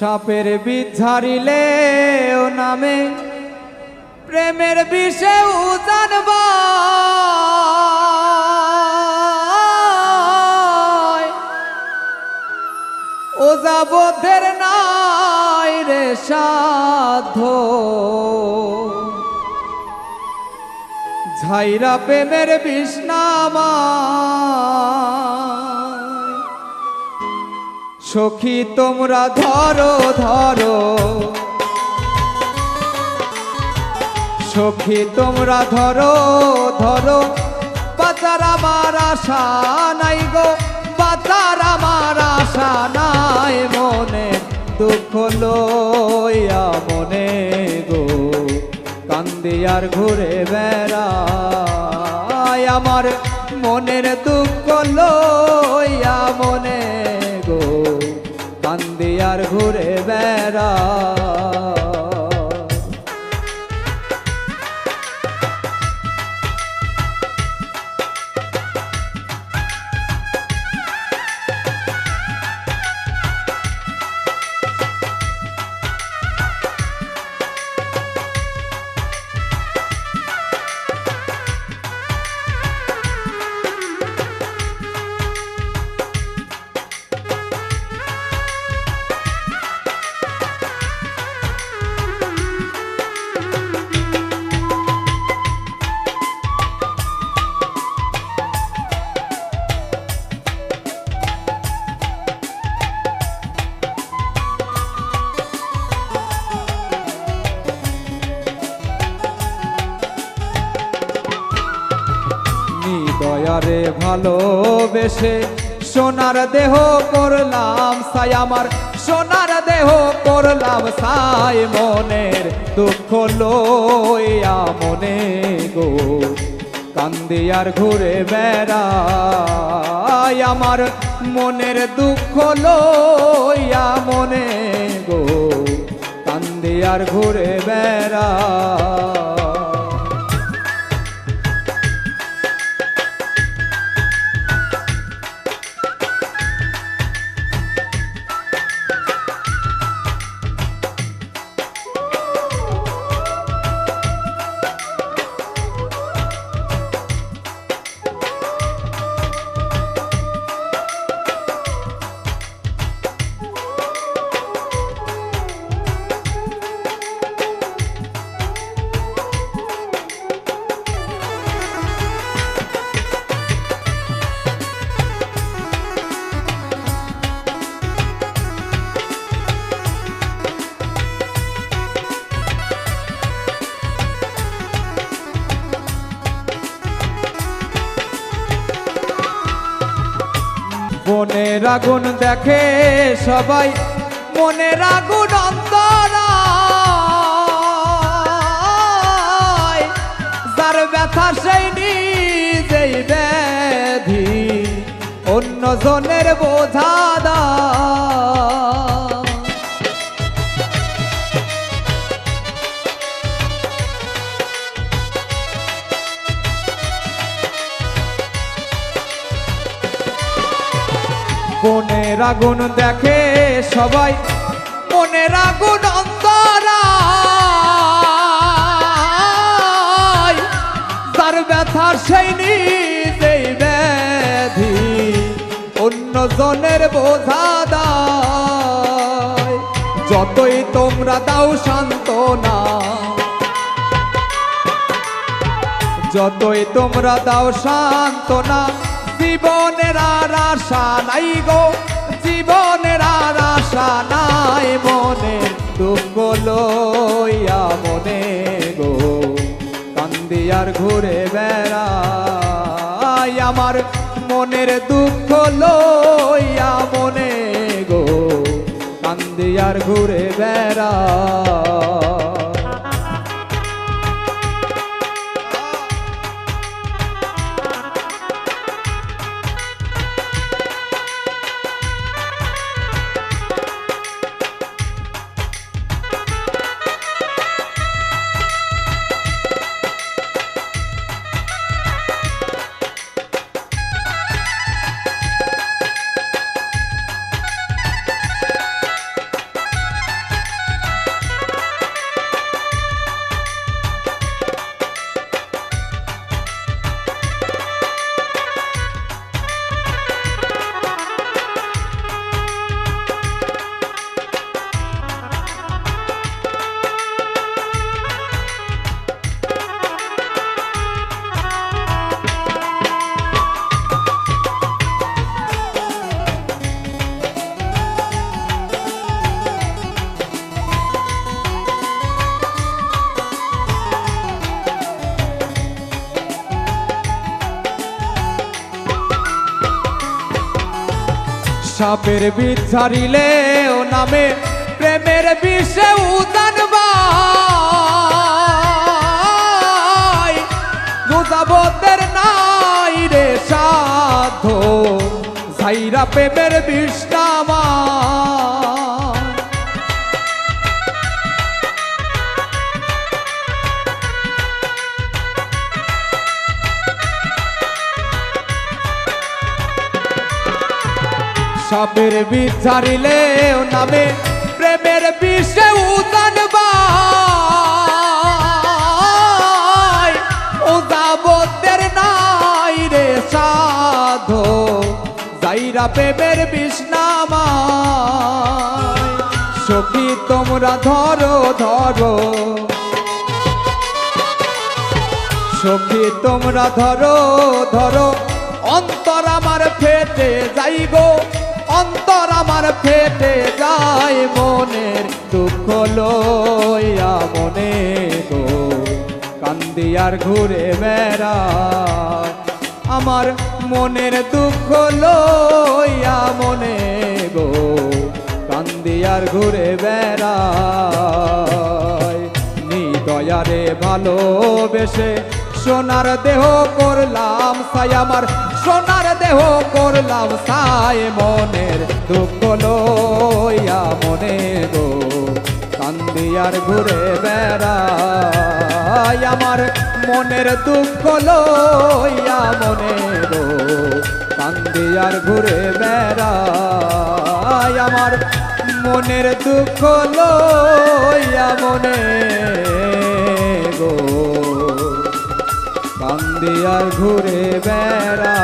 সাপের বিষ ঝাড়িলে ও নামে প্রেমের বিষে উজানব ওজাবদ্ধের নাই রে সাধ্য ঝাইরা প্রেমের বিষ নামায় সখী তোমরা ধরো ধরো সখী তোমরা ধরো ধরো বাঁচার আমার আশা নাই গো বাঁচার আমার আশা নাই মনে দুঃখ লইয়া মনে গো কান্দি আর ঘুরে বেড়ায় আমার মনের দুঃখ লইয়া মনে গো কান্দি আর ঘুরে বেড়ায় দয়ারে ভালোবেসে সোনার দেহ করলাম সাই আমার সোনার দেহ করলাম সাই মনের দুঃখ লইয়া মনে গো কান্দি আর ঘুরে বেড়াই আমার মনের দুঃখ লইয়া মনে গো কান্দি আর ঘুরে বেড়াই মনের আগুন দেখে সবাই মনের আগুন অন্তরায় যার ব্যথা সেই নিজেই ব্যাধি অন্য জনের বোঝা মনের আগুন দেখে সবাই মনের আগুন অন্তরায় যার ব্যথা সেই নিজেই ব্যাধি অন্য জনের বোঝা দায় যতই তোমরা দাও সান্ত্বনা যতই তোমরা দাও সান্ত্বনা জীবনের আর আশা নাই গো জীবনের আর আশা নাই মনে দুঃখ লইয়া মনে গো কান্দি আর ঘুরে বেড়াই আমার মনের দুঃখ লইয়া মনে গো কান্দি আর ঘুরে বেড়াই সাপের বিষ ঝাড়িলে ও নামে প্রেমের বিষে উদান ভাই বুঝাবতের নাই রে সাধ্য যাইরা প্রেমের বিষ নামা সাপের বিষ ঝাড়িলে ও নামে প্রেমের বিষে উদান ভাই উদাবতের নাই রে সাধো যাইরা প্রেমের বিষ নামায় সখী তোমরা ধরো ধরো সখী তোমরা ধরো ধরো অন্তর আমার ফেটে যাই গো অন্তর আমার ফেটে যায় মনের দুঃখ লইয়া মনে গো কান্দি আর ঘুরে বেড়ায় আমার মনের দুঃখ লইয়া মনে গো কান্দি আর ঘুরে বেড়ায় নিদয়ারে ভালোবেসে সোনার দেহ করলাম সাই আমার সোনার দেহ করলাম সাই মনের দুঃখ লইয়া মনে গো কান্দি আর ঘুরে বেড়াই আমার মনের দুঃখ লইয়া মনে গো কান্দি আর ঘুরে বেড়াই আমার মনের দুঃখ লইয়া মনে গো কান্দি আর ঘুরে বেড়া